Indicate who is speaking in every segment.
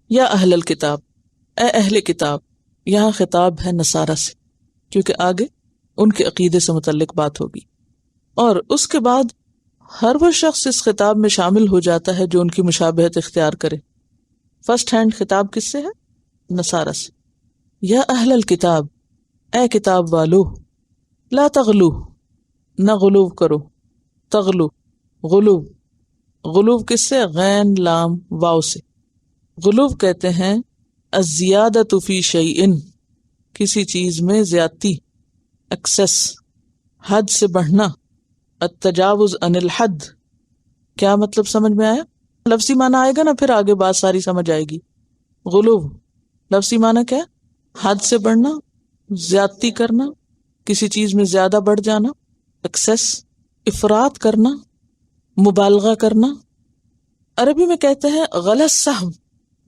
Speaker 1: یا اہل الکتاب، اے اہل کتاب، یہاں خطاب ہے نصارہ سے، کیونکہ آگے ان کے عقیدے سے متعلق بات ہوگی، اور اس کے بعد ہر وہ شخص اس خطاب میں شامل ہو جاتا ہے جو ان کی مشابہت اختیار کرے۔ فرسٹ ہینڈ خطاب کس سے ہے؟ نصارہ سے۔ یا اہل الکتاب، اے کتاب والو، لا تغلو، نہ غلو کرو، تغلو، غلو، غلو کس سے؟ غین لام واو سے۔ غلو کہتے ہیں الزیادۃ فی شیء، کسی چیز میں زیادتی، ایکسس، حد سے بڑھنا، التجاوز عن الحد۔ کیا مطلب سمجھ میں آیا؟ لفظی معنی آئے گا نا پھر آگے بات ساری سمجھ آئے گی۔ غلو لفظی معنی کیا؟ حد سے بڑھنا، زیادتی کرنا، کسی چیز میں زیادہ بڑھ جانا، ایکسس، افراط کرنا، مبالغہ کرنا۔ عربی میں کہتے ہیں غلس سہم،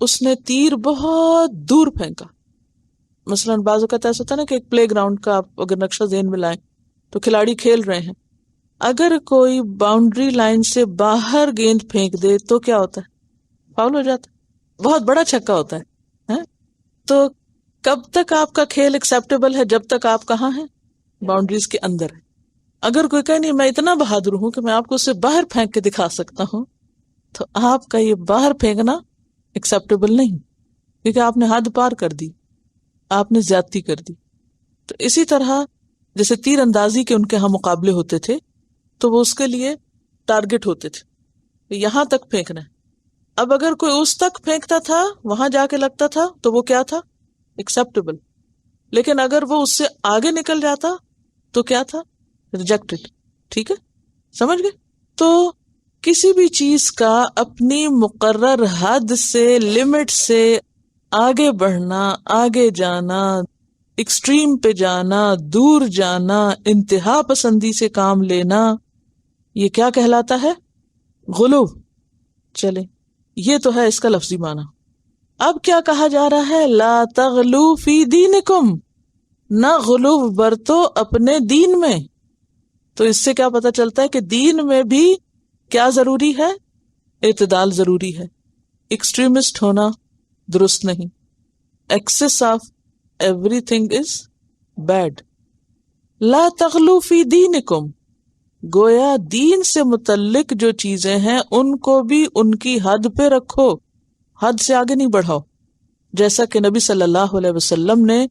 Speaker 1: اس نے تیر بہت دور پھینکا۔ مثلاً بعض اوقات ایسا ہوتا ہے نا کہ ایک پلے گراؤنڈ کا آپ اگر نقشہ ذہن میں لائیں تو کھلاڑی کھیل رہے ہیں، اگر کوئی باؤنڈری لائن سے باہر گیند پھینک دے تو کیا ہوتا ہے؟ فاؤل ہو جاتا ہے، بہت بڑا چھکا ہوتا ہے۔ تو کب تک آپ کا کھیل ایکسیپٹیبل ہے؟ جب تک آپ کہاں ہیں؟ باؤنڈریز کے اندر ہے۔ اگر کوئی کہے نہیں میں اتنا بہادر ہوں کہ میں آپ کو اس سے باہر پھینک کے دکھا سکتا ہوں، تو آپ کا یہ باہر پھینکنا ایکسیپٹیبل نہیں، کیونکہ آپ نے حد پار کر دی، آپ نے زیادتی کر دی۔ تو اسی طرح جیسے تیر اندازی کے ان کے ہاں مقابلے ہوتے تھے تو وہ اس کے لیے ٹارگٹ ہوتے تھے، یہاں تک پھینکنا ہے۔ اب اگر کوئی اس تک پھینکتا تھا، وہاں جا کے لگتا تھا، تو وہ کیا تھا؟ ایکسیپٹیبل۔ لیکن اگر وہ اس سے آگے نکل جاتا تو کیا تھا؟ ریجیکٹڈ۔ ٹھیک ہے، سمجھ گئے؟ تو کسی بھی چیز کا اپنی مقرر حد سے، لمٹ سے آگے بڑھنا، آگے جانا، ایکسٹریم پہ جانا، دور جانا، انتہا پسندی سے کام لینا، یہ کیا کہلاتا ہے؟ غلو۔ چلے، یہ تو ہے اس کا لفظی معنی۔ اب کیا کہا جا رہا ہے؟ لا تغلو فی دینکم، نہ غلو برتو اپنے دین میں۔ تو اس سے کیا پتہ چلتا ہے کہ دین میں بھی کیا ضروری ہے؟ اعتدال ضروری ہے۔ ایکسٹریمسٹ ہونا درست نہیں۔ Excess of everything is bad. لا تغلو فی دینکم، گویا دین سے متعلق جو چیزیں ہیں ان کو بھی ان کی حد پہ رکھو، حد سے آگے نہیں بڑھاؤ۔ جیسا کہ نبی صلی اللہ علیہ وسلم نے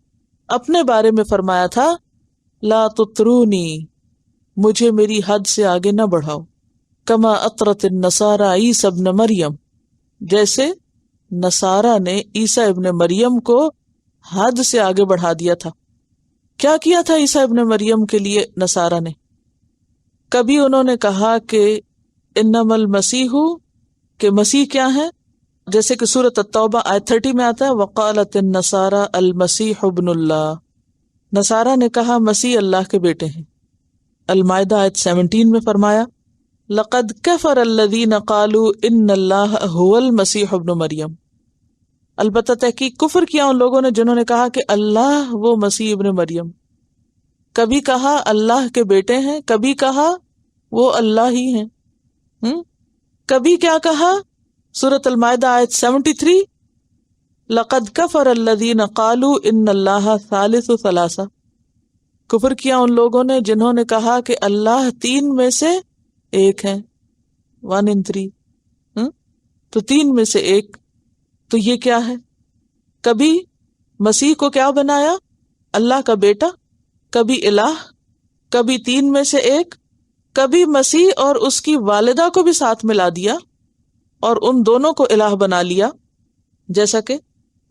Speaker 1: اپنے بارے میں فرمایا تھا، لا تطرونی، مجھے میری حد سے آگے نہ بڑھاؤ، کما اطرت النصارى عیسی ابن مریم، جیسے نصارہ نے عیسیٰ ابن مریم کو حد سے آگے بڑھا دیا تھا۔ کیا کیا تھا عیسیٰ ابن مریم کے لیے نصارہ نے؟ کبھی انہوں نے کہا کہ انما المسیح، کہ مسیح کیا ہے، جیسے کہ سورۃ التوبہ آیت 30 میں آتا ہے وقالت النصارى المسیح ابن اللہ، نصارہ نے کہا مسیح اللہ کے بیٹے ہیں۔ المائدہ آیت 17 میں فرمایا لقد کفر الذین قالوا ان اللہ هو المسیح ابن مریم، البتہ تحقیق کفر کیا ان لوگوں نے جنہوں نے کہا کہ اللہ وہ مسیح ابن مریم۔ کبھی کہا اللہ کے بیٹے ہیں، کبھی کہا وہ اللہ ہی ہیں، کبھی کیا کہا؟ سورۃ المائدہ آیت 73 لقد کفر الذین قالوا ان اللہ ثالث ثلاثہ، کفر کیا ان لوگوں نے جنہوں نے کہا کہ اللہ تین میں سے ایک ہے، 1 in 3، تو تین میں سے ایک، تو یہ کیا ہے؟ کبھی مسیح کو کیا بنایا؟ اللہ کا بیٹا، کبھی الہ، کبھی تین میں سے ایک، کبھی مسیح اور اس کی والدہ کو بھی ساتھ ملا دیا اور ان دونوں کو الہ بنا لیا، جیسا کہ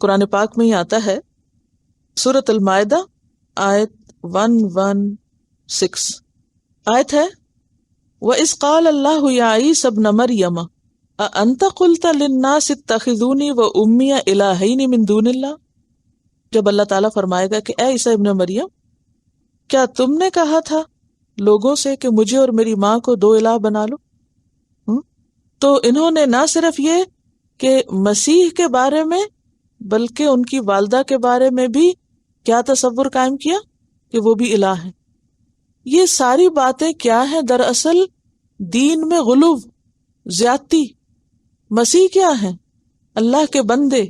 Speaker 1: قرآن پاک میں ہی آتا ہے، سورۃ المائدہ آیت 116 آیت ہے وَإِذْ قَالَ اللَّهُ يَا عِيسَى ابْنَ مَرْيَمَ أَأَنْتَ قُلْتَ لِلنَّاسِ اتَّخِذُونِي وَأُمِّيَ إِلَٰهَيْنِ مِن دُونِ اللَّهِ، جب اللہ تعالیٰ فرمائے گا کہ اے عیسیٰ ابن مریم، کیا تم نے کہا تھا لوگوں سے کہ مجھے اور میری ماں کو دو الہ بنا لو؟ تو انہوں نے نہ صرف یہ کہ مسیح کے بارے میں بلکہ ان کی والدہ کے بارے میں بھی کیا تصور قائم کیا کہ وہ بھی الہ ہیں۔ یہ ساری باتیں کیا ہیں؟ دراصل دین میں غلو، زیادتی۔ مسیح کیا ہیں؟ اللہ کے بندے،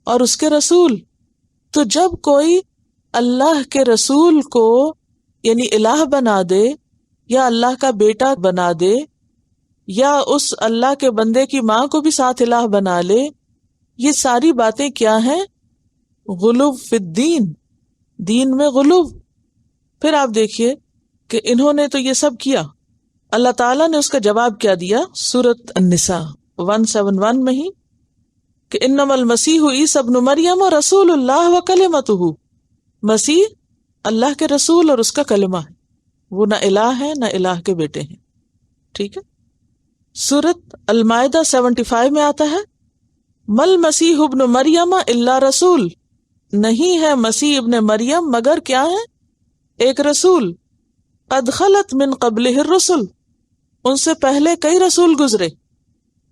Speaker 1: اور اس کے رسول. تو جب کوئی اللہ کے رسول کو یعنی الہ بنا دے یا اللہ کا بیٹا بنا دے یا اس اللہ کے بندے کی ماں کو بھی ساتھ الہ بنا لے، یہ ساری باتیں کیا ہیں؟ غلو فی الدین، دین میں غلو. پھر آپ دیکھیے کہ انہوں نے تو یہ سب کیا، اللہ تعالیٰ نے اس کا جواب کیا دیا سورۃ النساء 171 میں ہی کہ انما المسیح عیسی ابن مریم رسول اللہ وکلمتہ، مسیح اللہ کے رسول اور اس کا کلمہ ہے، وہ نہ الہ ہے نہ الہ کے بیٹے ہیں. ٹھیک ہے. سورۃ المائدہ 75 میں آتا ہے مل مسیح ابن مریم الا رسول، نہیں ہے مسیح ابن مریم مگر کیا ہے؟ ایک رسول. قد خلت من قبلہ الرسل، ان سے پہلے کئی رسول گزرے.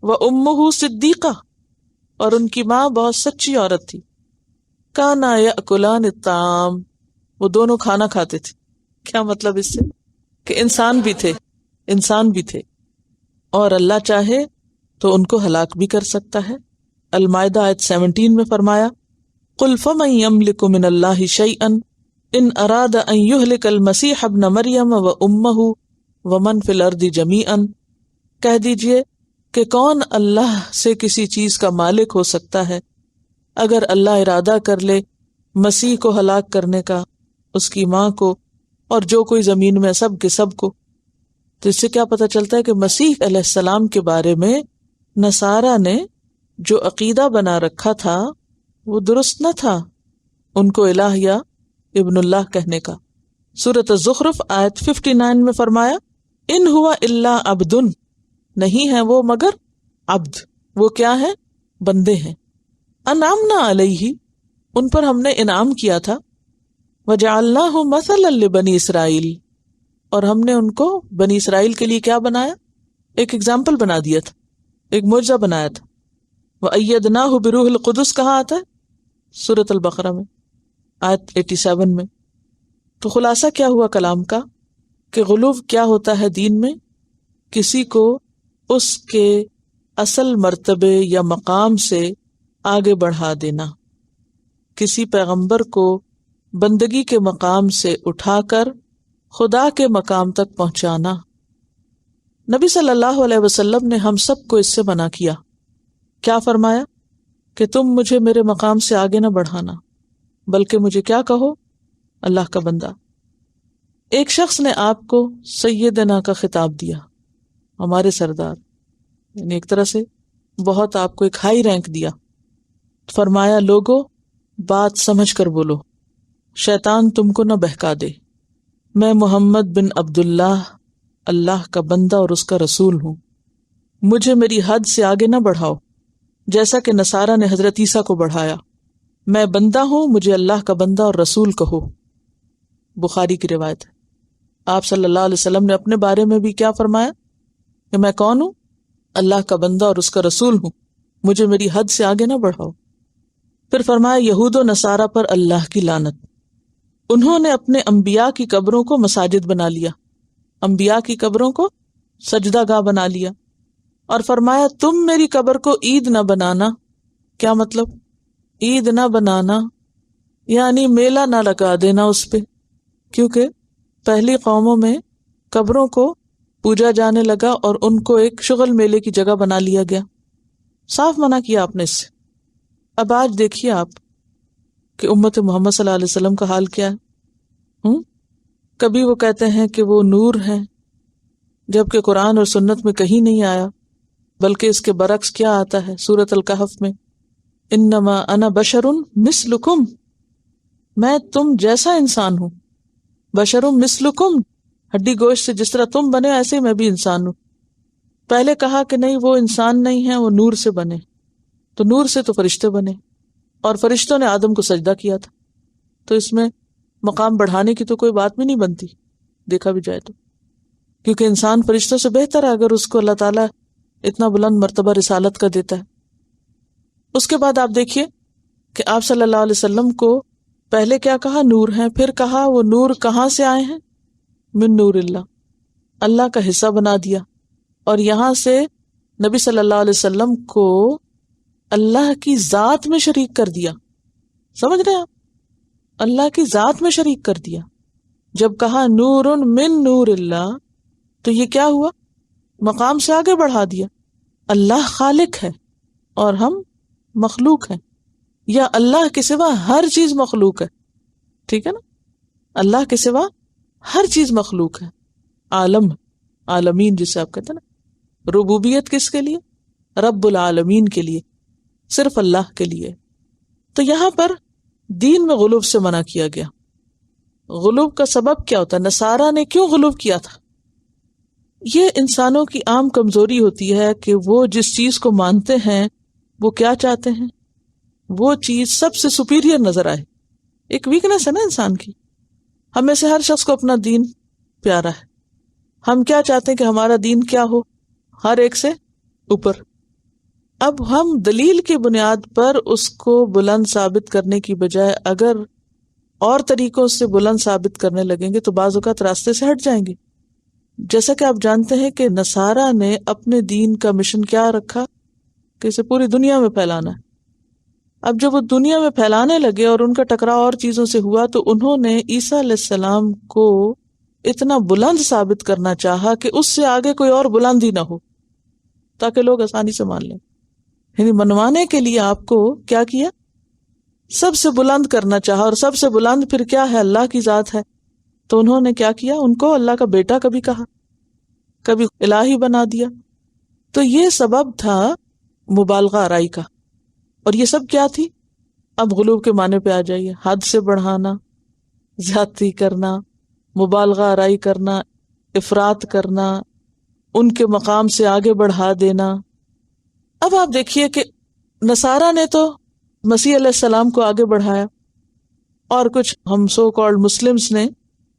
Speaker 1: وامہ صدیقہ، اور ان کی ماں بہت سچی عورت تھی. کانا یاکلان الطعام، وہ دونوں کھانا کھاتے تھے. کیا مطلب اس سے؟ کہ انسان بھی تھے اور اللہ چاہے تو ان کو ہلاک بھی کر سکتا ہے. المائدہ آیت 17 میں فرمایا قل فمن یملک من اللہ شیئا ان اراد ان یہلک المسیح ابن مریم وامہ ومن فی الارض جمیعا، کہہ دیجئے کہ کون اللہ سے کسی چیز کا مالک ہو سکتا ہے اگر اللہ ارادہ کر لے مسیح کو ہلاک کرنے کا، اس کی ماں کو اور جو کوئی زمین میں سب کے سب کو. تو اس سے کیا پتہ چلتا ہے کہ مسیح علیہ السلام کے بارے میں نصارہ نے جو عقیدہ بنا رکھا تھا وہ درست نہ تھا، ان کو الہ یا ابن اللہ کہنے کا. سورۃ الزخرف آیت 59 میں فرمایا ان ہوا الا عبد، نہیں ہے وہ مگر عبد، وہ کیا ہے؟ بندے ہیں. انعمنا علیہ، ان پر ہم نے انعام کیا تھا. وجعلناہ مثلا لبنی اسرائیل، اور ہم نے ان کو بنی اسرائیل کے لیے کیا بنایا؟ ایک اگزامپل بنا دیا تھا، ایک معجزہ بنایا تھا. وَأَيَّدْنَاهُ بِرُوحِ الْقُدُسِ کہاں آتا ہے؟ سورۃ البقرہ میں آیت 87 میں. تو خلاصہ کیا ہوا کلام کا کہ غلو کیا ہوتا ہے دین میں؟ کسی کو اس کے اصل مرتبے یا مقام سے آگے بڑھا دینا، کسی پیغمبر کو بندگی کے مقام سے اٹھا کر خدا کے مقام تک پہنچانا. نبی صلی اللہ علیہ وسلم نے ہم سب کو اس سے منع کیا. کیا فرمایا؟ کہ تم مجھے میرے مقام سے آگے نہ بڑھانا، بلکہ مجھے کیا کہو؟ اللہ کا بندہ. ایک شخص نے آپ کو سیدنا کا خطاب دیا، ہمارے سردار، یعنی ایک طرح سے بہت آپ کو ایک ہائی رینک دیا. فرمایا لوگو بات سمجھ کر بولو، شیطان تم کو نہ بہکا دے. میں محمد بن عبداللہ اللہ کا بندہ اور اس کا رسول ہوں، مجھے میری حد سے آگے نہ بڑھاؤ جیسا کہ نصارہ نے حضرت عیسیٰ کو بڑھایا. میں بندہ ہوں، مجھے اللہ کا بندہ اور رسول کہو. بخاری کی روایت ہے. آپ صلی اللہ علیہ وسلم نے اپنے بارے میں بھی کیا فرمایا کہ میں کون ہوں؟ اللہ کا بندہ اور اس کا رسول ہوں، مجھے میری حد سے آگے نہ بڑھاؤ. پھر فرمایا یہود و نصارہ پر اللہ کی لعنت، انہوں نے اپنے انبیاء کی قبروں کو مساجد بنا لیا، انبیاء کی قبروں کو سجدہ گاہ بنا لیا. اور فرمایا تم میری قبر کو عید نہ بنانا. کیا مطلب؟ عید نہ بنانا یعنی میلہ نہ لگا دینا اس پہ، کیونکہ پہلی قوموں میں قبروں کو پوجا جانے لگا اور ان کو ایک شغل میلے کی جگہ بنا لیا گیا. صاف منع کیا آپ نے اس سے. اب آج دیکھیے آپ کہ امت محمد صلی اللہ علیہ وسلم کا حال کیا ہے. کبھی وہ کہتے ہیں کہ وہ نور ہیں، جبکہ قرآن اور سنت میں کہیں نہیں آیا، بلکہ اس کے برعکس کیا آتا ہے سورۃ الکہف میں انما انا بشر مثلکم، میں تم جیسا انسان ہوں. بشر مثلکم، ہڈی گوشت سے جس طرح تم بنے ایسے ہی میں بھی انسان ہوں. پہلے کہا کہ نہیں وہ انسان نہیں ہے، وہ نور سے بنے، تو نور سے تو فرشتے بنے، اور فرشتوں نے آدم کو سجدہ کیا تھا. تو اس میں مقام بڑھانے کی تو کوئی بات بھی نہیں بنتی دیکھا بھی جائے تو، کیونکہ انسان فرشتوں سے بہتر ہے اگر اس کو اللہ تعالیٰ اتنا بلند مرتبہ رسالت کا دیتا ہے. اس کے بعد آپ دیکھیے کہ آپ صلی اللہ علیہ وسلم کو پہلے کیا کہا؟ نور ہیں. پھر کہا وہ نور کہاں سے آئے ہیں؟ من نور اللہ، اللہ کا حصہ بنا دیا. اور یہاں سے نبی صلی اللہ علیہ وسلم کو اللہ کی ذات میں شریک کر دیا. سمجھ رہے ہیں آپ؟ اللہ کی ذات میں شریک کر دیا. جب کہا نور من نور اللہ تو یہ کیا ہوا؟ مقام سے آگے بڑھا دیا. اللہ خالق ہے اور ہم مخلوق ہیں، یا اللہ کے سوا ہر چیز مخلوق ہے. ٹھیک ہے نا؟ اللہ کے سوا ہر چیز مخلوق ہے. عالم، عالمین جسے آپ کہتے ہیں نا. ربوبیت کس کے لیے؟ رب العالمین کے لیے، صرف اللہ کے لیے. تو یہاں پر دین میں غلوب سے منع کیا گیا. غلوب کا سبب کیا ہوتا ہے؟ نصارہ نے کیوں غلوب کیا تھا؟ یہ انسانوں کی عام کمزوری ہوتی ہے کہ وہ جس چیز کو مانتے ہیں وہ کیا چاہتے ہیں؟ وہ چیز سب سے سپیریئر نظر آئے. ایک ویکنس ہے نا انسان کی. ہم میں سے ہر شخص کو اپنا دین پیارا ہے. ہم کیا چاہتے ہیں کہ ہمارا دین کیا ہو؟ ہر ایک سے اوپر. اب ہم دلیل کی بنیاد پر اس کو بلند ثابت کرنے کی بجائے اگر اور طریقوں سے بلند ثابت کرنے لگیں گے تو بعض اوقات راستے سے ہٹ جائیں گے. جیسا کہ آپ جانتے ہیں کہ نصارہ نے اپنے دین کا مشن کیا رکھا کہ اسے پوری دنیا میں پھیلانا ہے. اب جب وہ دنیا میں پھیلانے لگے اور ان کا ٹکراؤ اور چیزوں سے ہوا تو انہوں نے عیسیٰ علیہ السلام کو اتنا بلند ثابت کرنا چاہا کہ اس سے آگے کوئی اور بلند ہی نہ ہو تاکہ لوگ آسانی سے مان لیں. یعنی منوانے کے لیے آپ کو کیا کیا؟ سب سے بلند کرنا چاہا. اور سب سے بلند پھر کیا ہے؟ اللہ کی ذات ہے. تو انہوں نے کیا کیا؟ ان کو اللہ کا بیٹا کبھی کہا، کبھی الہی بنا دیا. تو یہ سبب تھا مبالغہ آرائی کا. اور یہ سب کیا تھی؟ اب غلوب کے معنی پہ آ جائیے. حد سے بڑھانا، زیادتی کرنا، مبالغہ آرائی کرنا، افراط کرنا، ان کے مقام سے آگے بڑھا دینا. اب آپ دیکھیے کہ نصارہ نے تو مسیح علیہ السلام کو آگے بڑھایا، اور کچھ ہم سو کالڈ مسلمز نے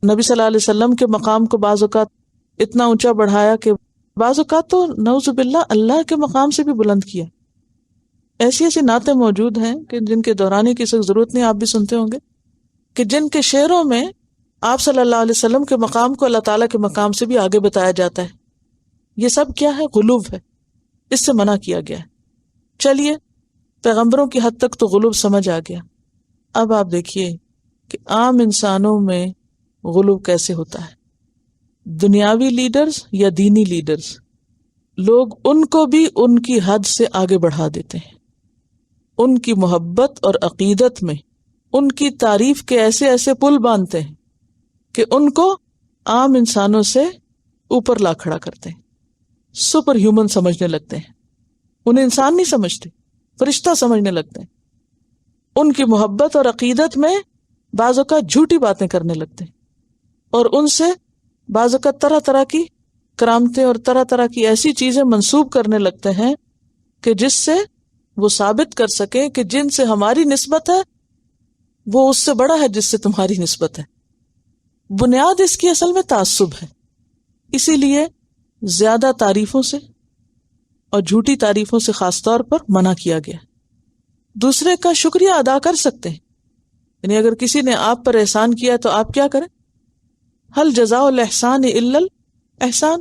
Speaker 1: نبی صلی اللہ علیہ وسلم کے مقام کو بعض اوقات اتنا اونچا بڑھایا کہ بعض اوقات تو نعوذ باللہ اللہ کے مقام سے بھی بلند کیا. ایسی ایسی نعتیں موجود ہیں کہ جن کے دہرانے کی ضرورت نہیں، آپ بھی سنتے ہوں گے، کہ جن کے شعروں میں آپ صلی اللہ علیہ وسلم کے مقام کو اللہ تعالیٰ کے مقام سے بھی آگے بتایا جاتا ہے. یہ سب کیا ہے؟ غلوب ہے. اس سے منع کیا گیا ہے. چلیے پیغمبروں کی حد تک تو غلوب سمجھ آ گیا. اب آپ دیکھیے کہ عام انسانوں میں غلوب کیسے ہوتا ہے. دنیاوی لیڈرز یا دینی لیڈرز، لوگ ان کو بھی ان کی حد سے آگے بڑھا دیتے ہیں. ان کی محبت اور عقیدت میں ان کی تعریف کے ایسے ایسے پل باندھتے ہیں کہ ان کو عام انسانوں سے اوپر لا کھڑا کرتے ہیں. سپر ہیومن سمجھنے لگتے ہیں. انہیں انسان نہیں سمجھتے، فرشتہ سمجھنے لگتے ہیں. ان کی محبت اور عقیدت میں بعض اوقات جھوٹی باتیں کرنے لگتے ہیں، اور ان سے بعض اوقات طرح طرح کی کرامتیں اور طرح طرح کی ایسی چیزیں منسوب کرنے لگتے ہیں کہ جس سے وہ ثابت کر سکیں کہ جن سے ہماری نسبت ہے وہ اس سے بڑا ہے جس سے تمہاری نسبت ہے. بنیاد اس کی اصل میں تعصب ہے. اسی لیے زیادہ تعریفوں سے اور جھوٹی تعریفوں سے خاص طور پر منع کیا گیا. دوسرے کا شکریہ ادا کر سکتے ہیں، یعنی اگر کسی نے آپ پر احسان کیا تو آپ کیا کریں؟ حل جزاء الاحسان الا الاحسان.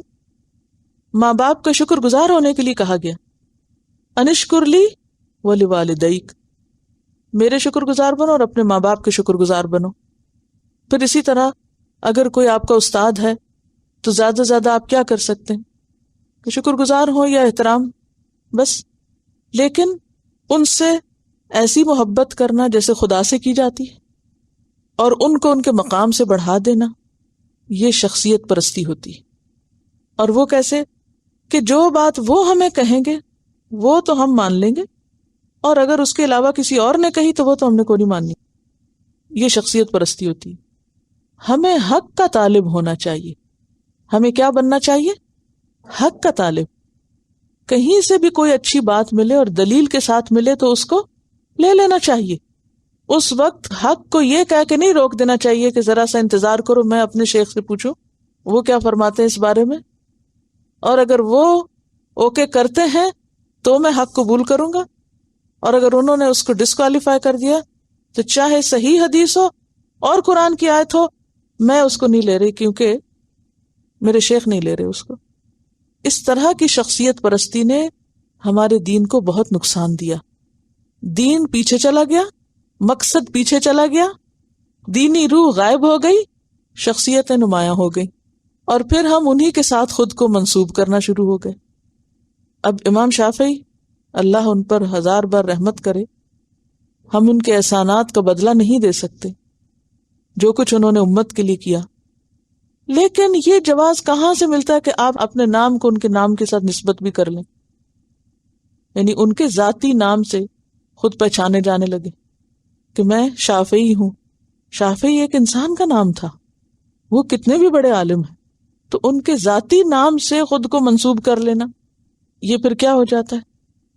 Speaker 1: ماں باپ کا شکر گزار ہونے کے لیے کہا گیا. انشکر لی ولوالدیک، میرے شکر گزار بنو اور اپنے ماں باپ کے شکر گزار بنو. پھر اسی طرح اگر کوئی آپ کا استاد ہے تو زیادہ سے زیادہ آپ کیا کر سکتے ہیں کہ شکر گزار ہو یا احترام، بس. لیکن ان سے ایسی محبت کرنا جیسے خدا سے کی جاتی ہے اور ان کو ان کے مقام سے بڑھا دینا، یہ شخصیت پرستی ہوتی ہے. اور وہ کیسے؟ کہ جو بات وہ ہمیں کہیں گے وہ تو ہم مان لیں گے، اور اگر اس کے علاوہ کسی اور نے کہی تو وہ تو ہم نے کو نہیں ماننی. یہ شخصیت پرستی ہوتی ہے. ہمیں حق کا طالب ہونا چاہیے. ہمیں کیا بننا چاہیے؟ حق کا طالب. کہیں سے بھی کوئی اچھی بات ملے اور دلیل کے ساتھ ملے تو اس کو لے لینا چاہیے. اس وقت حق کو یہ کہہ کے نہیں روک دینا چاہیے کہ ذرا سا انتظار کرو، میں اپنے شیخ سے پوچھوں وہ کیا فرماتے ہیں اس بارے میں، اور اگر وہ اوکے کرتے ہیں تو میں حق قبول کروں گا، اور اگر انہوں نے اس کو ڈسکوالیفائی کر دیا تو چاہے صحیح حدیث ہو اور قرآن کی آیت ہو، میں اس کو نہیں لے رہی کیونکہ میرے شیخ نہیں لے رہے اس کو. اس طرح کی شخصیت پرستی نے ہمارے دین کو بہت نقصان دیا. دین پیچھے چلا گیا، مقصد پیچھے چلا گیا، دینی روح غائب ہو گئی، شخصیتیں نمایاں ہو گئی، اور پھر ہم انہی کے ساتھ خود کو منسوب کرنا شروع ہو گئے۔ اب امام شافعی، اللہ ان پر 1000 بار رحمت کرے، ہم ان کے احسانات کا بدلہ نہیں دے سکتے جو کچھ انہوں نے امت کے لیے کیا، لیکن یہ جواز کہاں سے ملتا ہے کہ آپ اپنے نام کو ان کے نام کے ساتھ نسبت بھی کر لیں، یعنی ان کے ذاتی نام سے خود پہچانے جانے لگے کہ میں شافعی ہوں۔ شافعی ایک انسان کا نام تھا، وہ کتنے بھی بڑے عالم ہیں، تو ان کے ذاتی نام سے خود کو منسوب کر لینا، یہ پھر کیا ہو جاتا ہے؟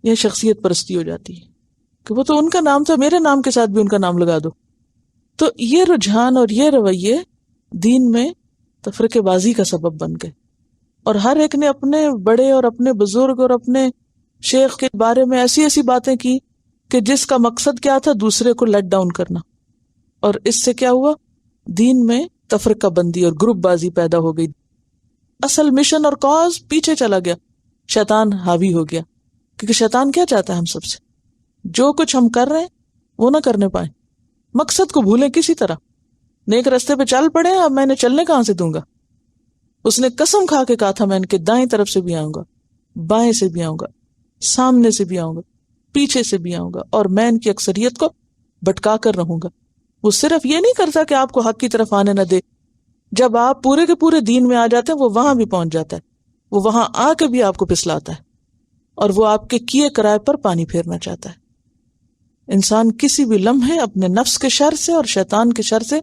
Speaker 1: یہ شخصیت پرستی ہو جاتی ہے کہ وہ تو ان کا نام تھا، میرے نام کے ساتھ بھی ان کا نام لگا دو۔ تو یہ رجحان اور یہ رویے دین میں تفرقے بازی کا سبب بن گئے، اور ہر ایک نے اپنے بڑے اور اپنے بزرگ اور اپنے شیخ کے بارے میں ایسی ایسی باتیں کی کہ جس کا مقصد کیا تھا؟ دوسرے کو لیٹ ڈاؤن کرنا، اور اس سے کیا ہوا؟ دین میں تفرقہ بندی اور گروپ بازی پیدا ہو گئی، اصل مشن اور کاز پیچھے چلا گیا، شیطان حاوی ہو گیا، کیونکہ شیطان کیا چاہتا ہے ہم سب سے؟ جو کچھ ہم کر رہے ہیں وہ نہ کرنے پائیں، مقصد کو بھولیں کسی طرح، نیک رستے پہ چل پڑے، اب میں نے چلنے کہاں سے دوں گا؟ اس نے قسم کھا کے کہا تھا میں ان کے دائیں طرف سے بھی آؤں گا، بائیں سے بھی آؤں گا، سامنے سے بھی آؤں گا، پیچھے سے بھی آؤں گا، اور میں ان کی اکثریت کو بھٹکا کر رہوں گا۔ وہ صرف یہ نہیں کرتا کہ آپ کو حق کی طرف آنے نہ دے، جب آپ پورے کے پورے دین میں آ جاتے ہیں وہ وہاں بھی پہنچ جاتا ہے، وہ وہاں آ کے بھی آپ کو پسلاتا ہے، اور وہ آپ کے کیے کرائے پر پانی پھیرنا چاہتا ہے۔ انسان کسی بھی لمحے اپنے نفس کے شر سے اور شیطان کے شر سے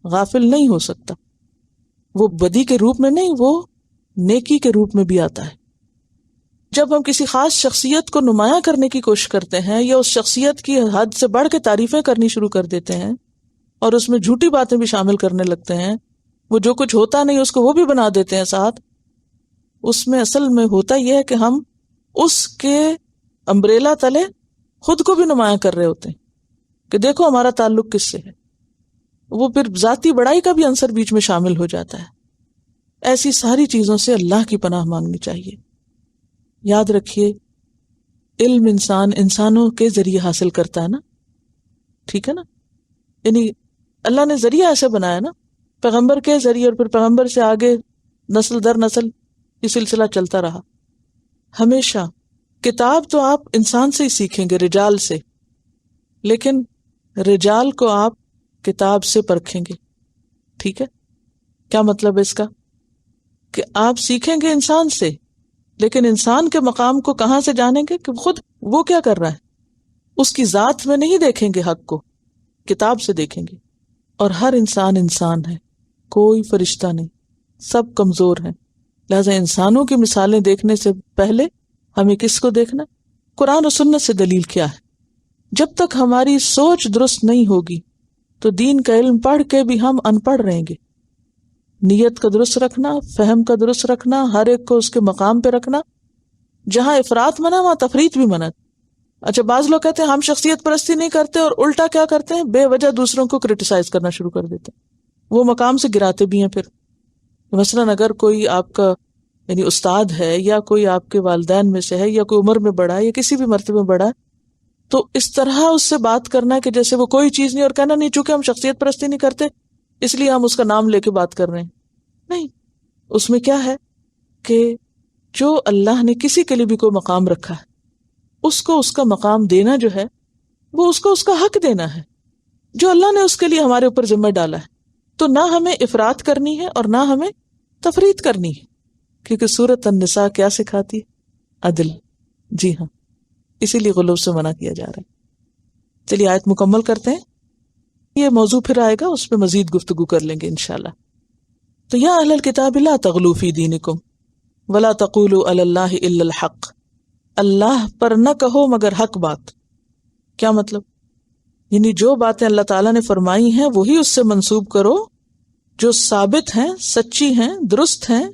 Speaker 1: غافل نہیں ہو سکتا، وہ بدی کے روپ میں نہیں، وہ نیکی کے روپ میں بھی آتا ہے۔ جب ہم کسی خاص شخصیت کو نمایاں کرنے کی کوشش کرتے ہیں یا اس شخصیت کی حد سے بڑھ کے تعریفیں کرنی شروع کر دیتے ہیں اور اس میں جھوٹی باتیں بھی شامل کرنے لگتے ہیں، وہ جو کچھ ہوتا نہیں اس کو وہ بھی بنا دیتے ہیں ساتھ، اس میں اصل میں ہوتا یہ ہے کہ ہم اس کے امبریلا تلے خود کو بھی نمایاں کر رہے ہوتے ہیں کہ دیکھو ہمارا تعلق کس سے ہے، وہ پھر ذاتی بڑائی کا بھی عنصر بیچ میں شامل ہو جاتا ہے۔ ایسی ساری چیزوں سے اللہ کی پناہ مانگنی چاہیے۔ یاد رکھیے، علم انسانوں کے ذریعے حاصل کرتا ہے نا، ٹھیک ہے نا، یعنی اللہ نے ذریعہ ایسے بنایا نا، پیغمبر کے ذریعے، اور پھر پیغمبر سے آگے نسل در نسل یہ سلسلہ چلتا رہا۔ ہمیشہ کتاب تو آپ انسان سے ہی سیکھیں گے، رجال سے، لیکن رجال کو آپ کتاب سے پرکھیں گے، ٹھیک ہے؟ کیا مطلب ہے اس کا؟ کہ آپ سیکھیں گے انسان سے، لیکن انسان کے مقام کو کہاں سے جانیں گے؟ کہ خود وہ کیا کر رہا ہے، اس کی ذات میں نہیں دیکھیں گے حق کو، کتاب سے دیکھیں گے۔ اور ہر انسان انسان ہے، کوئی فرشتہ نہیں، سب کمزور ہیں، لہذا انسانوں کی مثالیں دیکھنے سے پہلے ہمیں کس کو دیکھنا؟ قرآن و سنت سے دلیل کیا ہے۔ جب تک ہماری سوچ درست نہیں ہوگی تو دین کا علم پڑھ کے بھی ہم ان پڑھ رہیں گے۔ نیت کا درست رکھنا، فہم کا درست رکھنا، ہر ایک کو اس کے مقام پہ رکھنا، جہاں افراط منع وہاں تفریط بھی منع۔ اچھا، بعض لوگ کہتے ہیں ہم شخصیت پرستی نہیں کرتے، اور الٹا کیا کرتے ہیں؟ بے وجہ دوسروں کو کرٹیسائز کرنا شروع کر دیتے ہیں، وہ مقام سے گراتے بھی ہیں۔ پھر مثلاً اگر کوئی آپ کا یعنی استاد ہے، یا کوئی آپ کے والدین میں سے ہے، یا کوئی عمر میں بڑا ہے، یا کسی بھی مرتبے میں بڑا ہے، تو اس طرح اس سے بات کرنا کہ جیسے وہ کوئی چیز نہیں، اور کہنا نہیں چونکہ ہم شخصیت پرستی نہیں کرتے اس لیے ہم اس کا نام لے کے بات کر رہے ہیں۔ نہیں، اس میں کیا ہے کہ جو اللہ نے کسی کے لیے بھی کوئی مقام رکھا ہے، اس کو اس کا مقام دینا جو ہے، وہ اس کو اس کا حق دینا ہے جو اللہ نے اس کے لیے ہمارے اوپر ذمہ ڈالا ہے۔ تو نہ ہمیں افراط کرنی ہے اور نہ ہمیں تفریط کرنی ہے، کیونکہ سورۃ النساء کیا سکھاتی ہے؟ عدل۔ جی ہاں، اسی لیے غلو سے منع کیا جا رہا ہے۔ چلیے آیت مکمل کرتے ہیں، یہ موضوع پھر آئے گا، اس پہ مزید گفتگو کر لیں گے انشاءاللہ۔ تو یا اہل الکتاب لا تغلوا فی دینکم ولا تقولوا علی اللہ الا الحق، اللہ پر نہ کہو مگر حق بات۔ کیا مطلب؟ یعنی جو باتیں اللہ تعالیٰ نے فرمائی ہیں وہی اس سے منسوب کرو جو ثابت ہیں، سچی ہیں، درست ہیں۔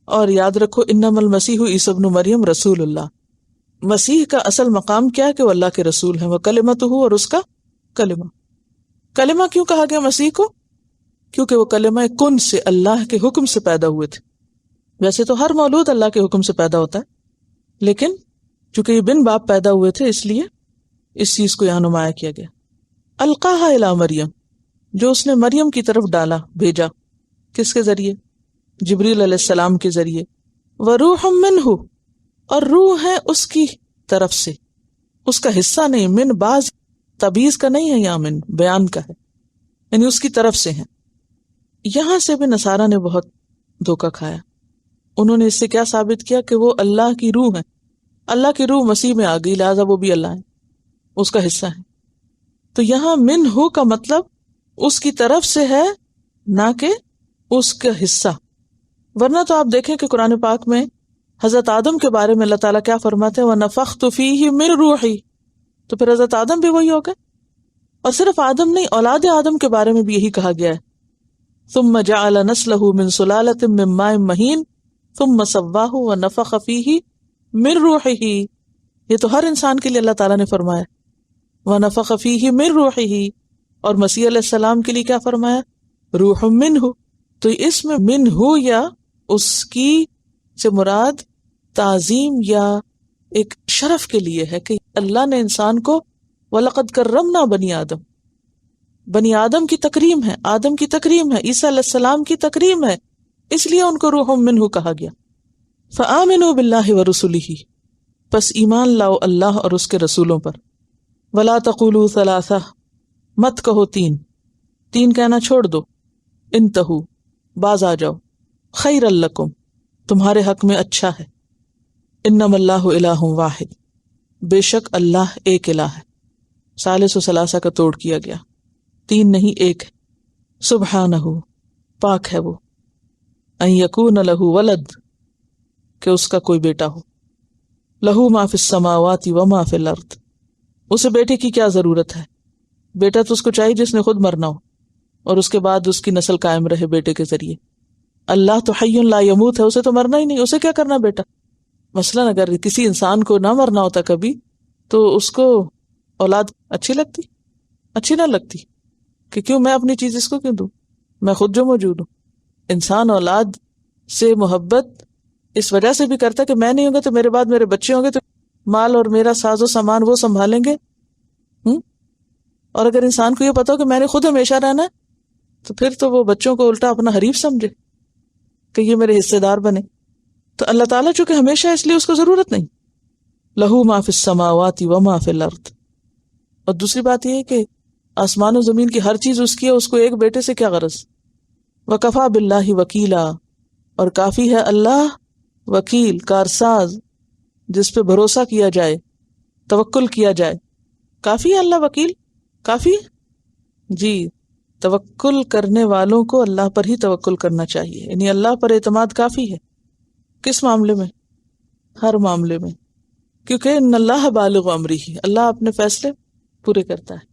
Speaker 1: اور یاد رکھو انما المسیح عیسی ابن مریم رسول اللہ، مسیح کا اصل مقام کیا ہے کہ وہ اللہ کے رسول ہیں، وہ کلمتہ، اور اس کا کلمہ۔ کلمہ کیوں کہا گیا مسیح کو؟ کیونکہ وہ کلمہ کن سے، اللہ کے حکم سے پیدا ہوئے تھے۔ ویسے تو ہر مولود اللہ کے حکم سے پیدا ہوتا ہے، لیکن چونکہ یہ بن باپ پیدا ہوئے تھے اس لیے اس چیز کو یہاں نمایاں کیا گیا. القاہا الی مریم، جو اس نے مریم کی طرف ڈالا، بھیجا. کس کے ذریعے؟ جبریل علیہ السلام کے ذریعے. وروح منہ، اور روح ہے اس کی طرف سے، اس کا حصہ نہیں. من بعض تبیز کا نہیں ہے، یہاں من بیان کا ہے، یعنی اس کی طرف سے ہیں. یہاں سے بھی نصارہ نے بہت دھوکہ کھایا. انہوں نے اس سے کیا ثابت کیا کہ وہ اللہ کی روح ہے. اللہ کی روح مسیح میں آ گئی، لہٰذا وہ بھی اللہ ہے، اس کا حصہ ہے. تو یہاں من ہو کا مطلب اس کی طرف سے ہے، نہ کہ اس کا حصہ. ورنہ تو آپ دیکھیں کہ قرآن پاک میں حضرت آدم کے بارے میں اللہ تعالیٰ کیا فرماتے ہیں، وَنَفَخْتُ فِيهِ مِن رُوحِي، تو پھر حضرت آدم بھی وہی ہو گئے. اور صرف آدم نہیں، اولاد آدم کے بارے میں بھی یہی کہا گیا ہے. ثُمَّ جَعَلَ نَسْلَهُ مِن سُلَالَةٍ مِّن مَّاءٍ مَّهِينٍ ثُمَّ سَوَّاهُ وَنَفَخَ فِيهِ مِن رُوحِهِ. یہ تو ہر انسان کے لیے اللہ تعالیٰ نے فرمایا وَنَفَخَ فِيهِ مِن رُوحِهِ. اور مسیح علیہ السلام کے لیے کیا فرمایا؟ روح منہ. تو اس میں منہ یا اس کی سے مراد تعظیم یا ایک شرف کے لیے ہے کہ اللہ نے انسان کو وَلَقَدْ كَرَّمْنَا بَنِي آدم، بنی آدم کی تکریم ہے، آدم کی تکریم ہے، عیسیٰ علیہ السلام کی تکریم ہے، اس لیے ان کو روح منہ کہا گیا. فَآمِنُوا بِاللَّهِ وَرُسُلِهِ، پس ایمان لاؤ اللہ اور اس کے رسولوں پر. وَلَا تَقُولُوا ثَلَاثَةٌ، مت کہو تین کہنا چھوڑ دو. انتہو، باز آ جاؤ. خیر لکم، تمہارے حق میں اچھا ہے. انما اللہ الہ واحد، بے شک اللہ ایک الہ ہے. ثالث و ثلاثہ کا توڑ کیا گیا، تین نہیں ایک ہے. سبحانہ، پاک ہے وہ. ان یکون لہ ولد، کہ اس کا کوئی بیٹا ہو. لہ ما فی السماوات و ما فی الارض، اسے بیٹے کی کیا ضرورت ہے؟ بیٹا تو اس کو چاہیے جس نے خود مرنا ہو اور اس کے بعد اس کی نسل قائم رہے بیٹے کے ذریعے. اللہ تو حی لا یموت ہے، اسے تو مرنا ہی نہیں، اسے کیا کرنا بیٹا؟ مثلاً اگر کسی انسان کو نہ مرنا ہوتا کبھی تو اس کو اولاد اچھی لگتی؟ اچھی نہ لگتی کہ کیوں میں اپنی چیز اس کو کیوں دوں، میں خود جو موجود ہوں. انسان اولاد سے محبت اس وجہ سے بھی کرتا کہ میں نہیں ہوں گا تو میرے بعد میرے بچے ہوں گے تو مال اور میرا ساز و سامان وہ سنبھالیں گے. اور اگر انسان کو یہ پتا ہو کہ میں نے خود ہمیشہ رہنا ہے تو پھر تو وہ بچوں کو الٹا اپنا حریف سمجھے کہ یہ میرے حصے دار بنے. تو اللہ تعالیٰ چونکہ ہمیشہ، اس لیے اس کو ضرورت نہیں. لہو ما فی السماوات و ما فی الارض. اور دوسری بات یہ ہے کہ آسمان و زمین کی ہر چیز اس کی ہے، اس کو ایک بیٹے سے کیا غرض. وکفا باللہ وکیلا، اور کافی ہے اللہ وکیل، کارساز، جس پہ بھروسہ کیا جائے، توکل کیا جائے. کافی ہے اللہ وکیل، کافی جی. توکل کرنے والوں کو اللہ پر ہی توکل کرنا چاہیے، یعنی اللہ پر اعتماد کافی ہے. کس معاملے میں؟ ہر معاملے میں، کیونکہ ان اللہ بالغ امرہ، اللہ اپنے فیصلے پورے کرتا ہے.